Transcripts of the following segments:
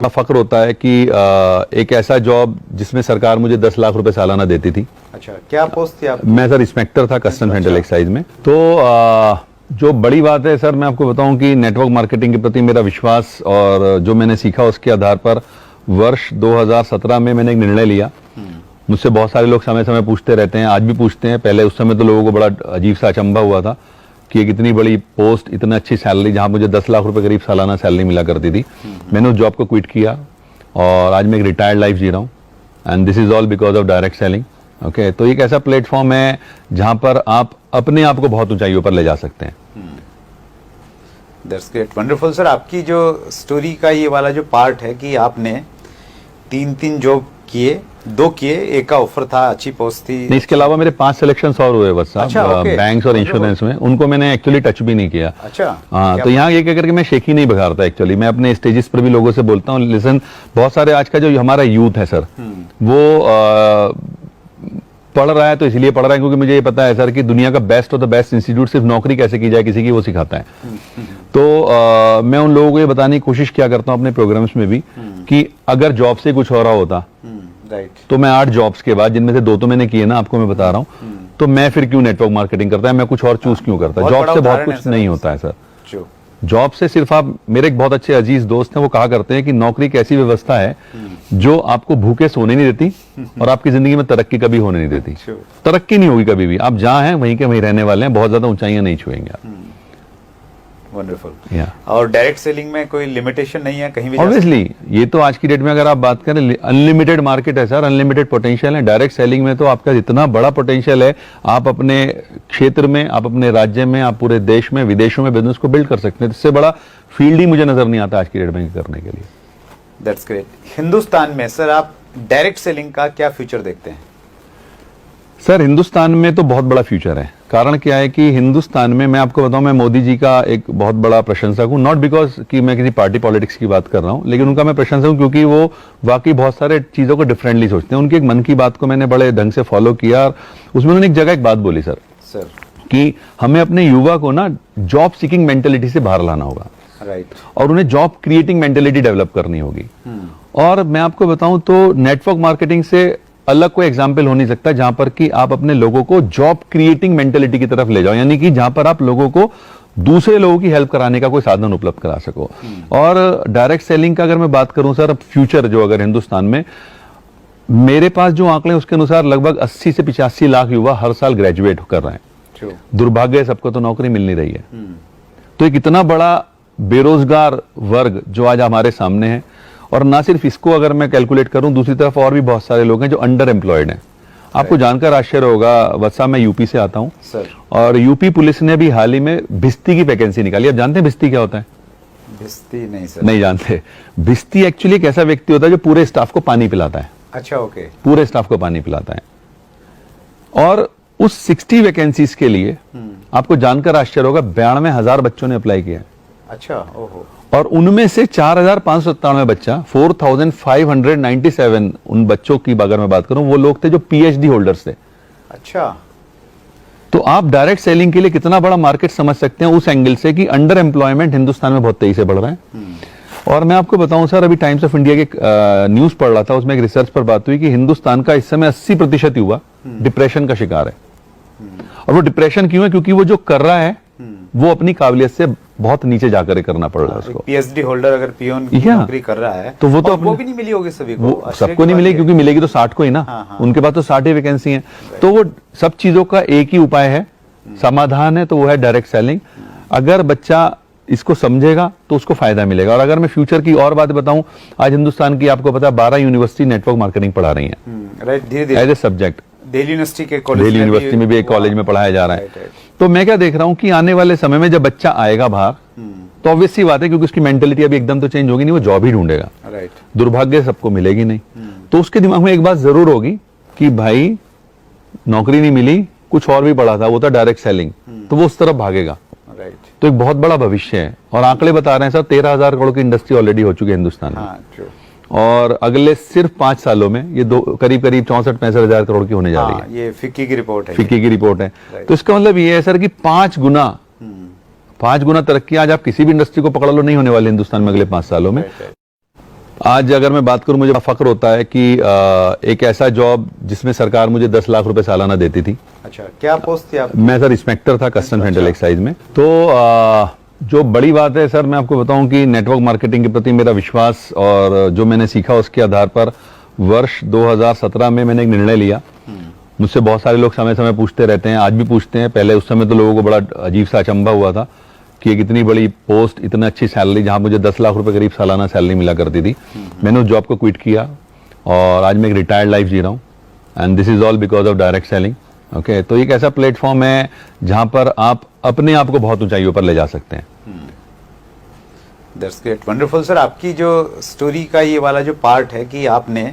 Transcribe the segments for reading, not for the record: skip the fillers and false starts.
बड़ा फख्र होता है कि एक ऐसा जॉब जिसमें सरकार मुझे 10 लाख रुपए सालाना देती थी। अच्छा, क्या पोस्ट थी आप? मैं सर इंस्पेक्टर था कस्टम सेंट्रल एक्साइज में। तो जो बड़ी बात है सर, मैं आपको बताऊं कि नेटवर्क मार्केटिंग के प्रति मेरा विश्वास और जो मैंने सीखा उसके आधार पर वर्ष 2017 में मैंने एक निर्णय लिया। मुझसे बहुत सारे लोग समय समय पूछते रहते हैं, आज भी पूछते हैं। पहले उस समय तो लोगों को बड़ा अजीब सा अचंभा हुआ था कि एक इतनी बड़ी पोस्ट, इतना अच्छी सैलरी, जहां मुझे 10 लाख रुपए करीब सालाना सैलरी मिला करती थी। मैंने उस जॉब को क्विट किया और आज मैं एक रिटायर्ड लाइफ जी रहा हूँ। And this is all because of direct selling. Okay, तो एक ऐसा प्लेटफॉर्म है जहां पर आप अपने आप को बहुत ऊंचाइयों पर ले जा सकते हैं। That's great, wonderful sir. आपकी जो स्टोरी का ये वाला जो पार्ट है कि आपने तीन जॉब किए, 2 किए, एक का ऑफर था, अच्छी पोस्ट थी। नहीं, इसके अलावा मेरे 5 सिलेक्शन और हुए बस साहब। अच्छा, okay। बैंक्स और इंश्योरेंस में, उनको मैंने एक्चुअली टच भी नहीं किया। अच्छा, हाँ, तो यहाँ ये कह करके मैं शेख ही नहीं बघारता। एक्चुअली मैं अपने स्टेजेस पर भी लोगों से बोलता हूँ, लिसन, बहुत सारे आज का जो हमारा यूथ है सर, वो पढ़ रहा है तो इसलिए पढ़ रहा है क्योंकि मुझे ये पता है सर कि दुनिया का बेस्ट और द बेस्ट इंस्टीट्यूट सिर्फ नौकरी कैसे की जाए किसी की, वो सिखाता है। तो मैं उन लोगों को ये बताने की कोशिश क्या करता हूँ अपने प्रोग्राम्स में भी कि अगर जॉब से कुछ हो रहा होता तो मैं 8 जॉब्स के बाद, जिनमें से 2 तो मैंने किए ना, आपको मैं बता रहा हूँ, तो मैं फिर क्यों नेटवर्क मार्केटिंग करता है, मैं कुछ और चूज क्यों करता। जॉब से बहुत कुछ नहीं होता है सर। जॉब से सिर्फ आप, मेरे एक बहुत अच्छे अजीज दोस्त हैं, वो कहा करते हैं कि नौकरी एक ऐसी व्यवस्था है जो आपको भूखे सोने नहीं देती और आपकी जिंदगी में तरक्की कभी होने नहीं देती। तरक्की नहीं होगी कभी भी, आप जहां हैं वहीं के वहीं रहने वाले हैं, बहुत ज्यादा ऊंचाइयां नहीं छुएंगे आप। वंडरफुल। और डायरेक्ट सेलिंग में कोई लिमिटेशन नहीं है कहीं भी? ऑब्वियसली, ये तो आज की डेट में अगर आप बात करें, अनलिमिटेड मार्केट है सर, अनलिमिटेड पोटेंशियल है। डायरेक्ट सेलिंग में तो आपका इतना बड़ा पोटेंशियल है, आप अपने क्षेत्र में, आप अपने राज्य में, आप पूरे देश में, विदेशों में बिजनेस को बिल्ड कर सकते हैं। इससे बड़ा फील्ड ही मुझे नजर नहीं आता आज की डेट में करने के लिए। That's great. हिंदुस्तान में सर आप डायरेक्ट सेलिंग का क्या फ्यूचर देखते हैं? सर, हिंदुस्तान में तो बहुत बड़ा फ्यूचर है। कारण क्या है कि हिंदुस्तान में, मैं आपको बताऊं, मैं मोदी जी का एक बहुत बड़ा प्रशंसक हूं। नॉट बिकॉज कि मैं किसी पार्टी पॉलिटिक्स की बात कर रहा हूं, लेकिन उनका मैं प्रशंसक हूं क्योंकि वो वाकई बहुत सारे चीजों को डिफरेंटली सोचते हैं। उनकी एक मन की बात को मैंने बड़े ढंग से फॉलो किया और उसमें उन्होंने एक जगह एक बात बोली सर कि हमें अपने युवा को ना जॉब सीकिंग मेंटेलिटी से बाहर लाना होगा। राइट। और उन्हें जॉब क्रिएटिंग मेंटेलिटी डेवलप करनी होगी। और मैं आपको बताऊं तो नेटवर्क मार्केटिंग से अलग कोई एग्जाम्पल हो नहीं सकता जहां पर कि आप अपने लोगों को जॉब क्रिएटिंग मेंटेलिटी की तरफ ले जाओ, यानी कि जहां पर आप लोगों को दूसरे लोगों की हेल्प कराने का कोई साधन उपलब्ध करा सको। और डायरेक्ट सेलिंग का अगर मैं बात करूं सर, फ्यूचर जो अगर हिंदुस्तान में, मेरे पास जो आंकड़े उसके अनुसार लगभग 80 से 85 लाख युवा हर साल ग्रेजुएट कर रहे हैं। दुर्भाग्य, सबको तो नौकरी मिल नहीं रही है। तो एक इतना बड़ा बेरोजगार वर्ग जो आज हमारे सामने है, और ना सिर्फ इसको अगर मैं कैलकुलेट करूं, दूसरी तरफ और भी बहुत सारे लोग हैं जो अंडर एम्प्लॉयड हैं। आपको जानकर आश्चर्य होगा वत्सा, मैं यूपी से आता हूं सर, और यूपी पुलिस ने भी हाल ही में भिस्ती की वैकेंसी निकाली। आप जानते हैं भिस्ती क्या होता है? भिस्ती नहीं सर। नहीं जानते। भिस्ती एक्चुअली एक ऐसा व्यक्ति होता है जो पूरे स्टाफ को पानी पिलाता है। अच्छा, ओके। पूरे स्टाफ को पानी पिलाता है। और उस 60 वैकेंसीज के लिए आपको जानकर आश्चर्य होगा 92,000 बच्चों ने अप्लाई किया है। अच्छा, ओहो। और उनमें से 4,597 बच्चा, 4,597 उन बच्चों की अगर मैं बात करूं, वो लोग थे जो पीएचडी होल्डर्स थे। अच्छा। तो आप डायरेक्ट सेलिंग के लिए कितना बड़ा मार्केट समझ सकते हैं उस एंगल से कि अंडर एम्प्लॉयमेंट हिंदुस्तान में बहुत तेजी से बढ़ रहा है। और मैं आपको बताऊं सर, अभी टाइम्स ऑफ इंडिया के न्यूज पढ़ रहा था, उसमें एक रिसर्च पर बात हुई कि हिंदुस्तान का इस समय 80% युवा डिप्रेशन का शिकार है। और वो डिप्रेशन क्यों है? क्योंकि वो जो कर रहा है वो अपनी काबिलियत से बहुत नीचे जाकर करना पड़ रहा है उसको। पीएचडी होल्डर अगर पियोन की नौकरी कर रहा है तो वो तो वो भी नहीं मिली होगी सभी को, सबको नहीं मिलेगी, क्योंकि मिलेगी तो 60 को ही ना। उनके पास तो 60 ही वैकेंसी है। तो वो सब चीजों का एक ही उपाय है, समाधान है, तो वो है डायरेक्ट सेलिंग। अगर बच्चा इसको समझेगा तो उसको फायदा मिलेगा। और अगर मैं फ्यूचर की और बात बताऊं, आज हिंदुस्तान की आपको पता 12 यूनिवर्सिटी नेटवर्क मार्केटिंग पढ़ा रही है as a subject. Delhi University के कॉलेज, दिल्ली यूनिवर्सिटी में भी एक कॉलेज में पढ़ाया जा रहा है। तो मैं क्या देख रहा हूं कि आने वाले समय में जब बच्चा आएगा बाहर, तो ऑब्वियस सी बात है, क्योंकि उसकी मेंटेलिटी अभी एकदम तो चेंज होगी नहीं, वो जॉब ही ढूंढेगा। दुर्भाग्य सबको मिलेगी नहीं। तो उसके दिमाग में एक बात जरूर होगी कि भाई नौकरी नहीं मिली, कुछ और भी पढ़ा था, वो था डायरेक्ट सेलिंग, तो वो उस तरफ भागेगा। तो एक बहुत बड़ा भविष्य है। और आंकड़े बता रहे हैं सर, 13,000 करोड़ की इंडस्ट्री ऑलरेडी हो चुकी है हिंदुस्तान में। और अगले सिर्फ 5 सालों में ये करीब 64-65 हजार करोड़ की होने जा रही है। ये फिक्की की रिपोर्ट है। फिक्की की रिपोर्ट है। तो इसका मतलब ये है सर कि 5 गुना तरक्की आज आप किसी भी इंडस्ट्री को पकड़ लो नहीं होने वाली हिंदुस्तान में अगले 5 सालों में। आज अगर मैं बात करूं, मुझे फख्र होता है कि एक ऐसा जॉब जिसमें सरकार मुझे 10 लाख रुपए सालाना देती थी। अच्छा, क्या पोस्ट थी आप? मैं सर इंस्पेक्टर था कस्टम सेंट्रल एक्साइज में। तो जो बड़ी बात है सर, मैं आपको बताऊं कि नेटवर्क मार्केटिंग के प्रति मेरा विश्वास और जो मैंने सीखा उसके आधार पर वर्ष 2017 में मैंने एक निर्णय लिया। मुझसे बहुत सारे लोग समय समय पूछते रहते हैं, आज भी पूछते हैं। पहले उस समय तो लोगों को बड़ा अजीब सा अचंभा हुआ था कि एक इतनी बड़ी पोस्ट, इतनी अच्छी सैलरी, जहां मुझे 10 लाख रुपए करीब सालाना सैलरी मिला करती थी। मैंने उस जॉब को क्विट किया और आज मैं एक रिटायर्ड लाइफ जी रहा हूँ, and this is all because of direct selling. Okay, तो एक ऐसा प्लेटफॉर्म है जहां पर आप अपने आप को बहुत ऊंचाइयों पर ले जा सकते हैं। That's great, wonderful sir. आपकी जो स्टोरी का ये वाला जो पार्ट है कि आपने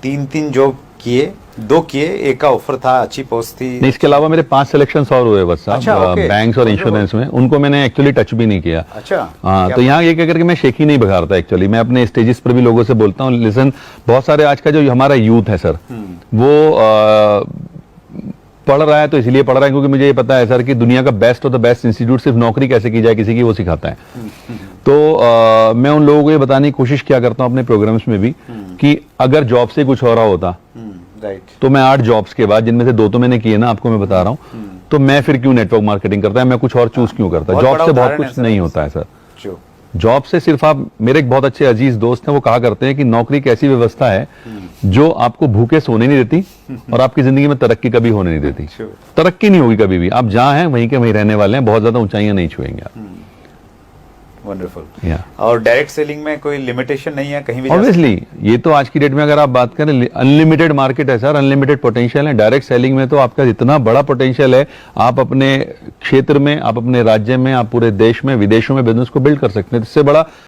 तीन जॉब किए, 2 किए, एक का ऑफर था, अच्छी पोस्ट थी। नहीं, इसके अलावा मेरे 5 सिलेक्शन और हुए बस साहब। अच्छा, okay। बैंक्स और इंश्योरेंस में, उनको मैंने एक्चुअली टच भी नहीं किया। अच्छा, हाँ, तो यहाँ ये कह करके मैं शेख ही नहीं बघारता एक्चुअली। मैं अपने स्टेजेस पर भी लोगों से बोलता हूँ, लिसन, बहुत सारे आज का जो हमारा यूथ है सर, वो पढ़ रहा है तो इसलिए पढ़ रहा है क्योंकि मुझे ये पता है सर कि दुनिया का best of the best institute सिर्फ नौकरी कैसे की जाए किसी की, वो सिखाता है। तो मैं उन लोगों को ये बताने की कोशिश क्या करता हूँ अपने प्रोग्राम्स में भी कि अगर जॉब से कुछ हो रहा होता राइट, तो मैं 8 जॉब्स के बाद, जिनमें से 2 तो मैंने किए ना, आपको मैं बता रहा हूँ, तो मैं फिर क्यों नेटवर्क मार्केटिंग करता है, मैं कुछ और चूज क्यों करता? बहुत जॉब बड़ा से बहुत उदाहरण है कुछ सर। नहीं होता है सर। जो जॉब से सिर्फ आप, मेरे एक बहुत अच्छे अजीज दोस्त हैं, वो कहा करते हैं कि नौकरी एक ऐसी व्यवस्था है जो आपको भूखे सोने नहीं देती और आपकी जिंदगी में तरक्की कभी होने नहीं देती। Sure। तरक्की नहीं होगी कभी भी, आप जहां हैं वहीं के वहीं रहने वाले हैं, बहुत ज्यादा ऊंचाइयां नहीं छुएंगे आप। वंडरफुल। Yeah। और डायरेक्ट सेलिंग में कोई लिमिटेशन नहीं है, कहीं भी जा ऑब्वियसली ये तो आज की डेट में अगर आप बात करें, अनलिमिटेड मार्केट है सर, अनलिमिटेड पोटेंशियल है। डायरेक्ट सेलिंग में तो आपका इतना बड़ा पोटेंशियल है, आप अपने क्षेत्र में, आप अपने राज्य में, आप पूरे देश में, विदेशों में बिजनेस को बिल्ड कर सकते हैं। इससे बड़ा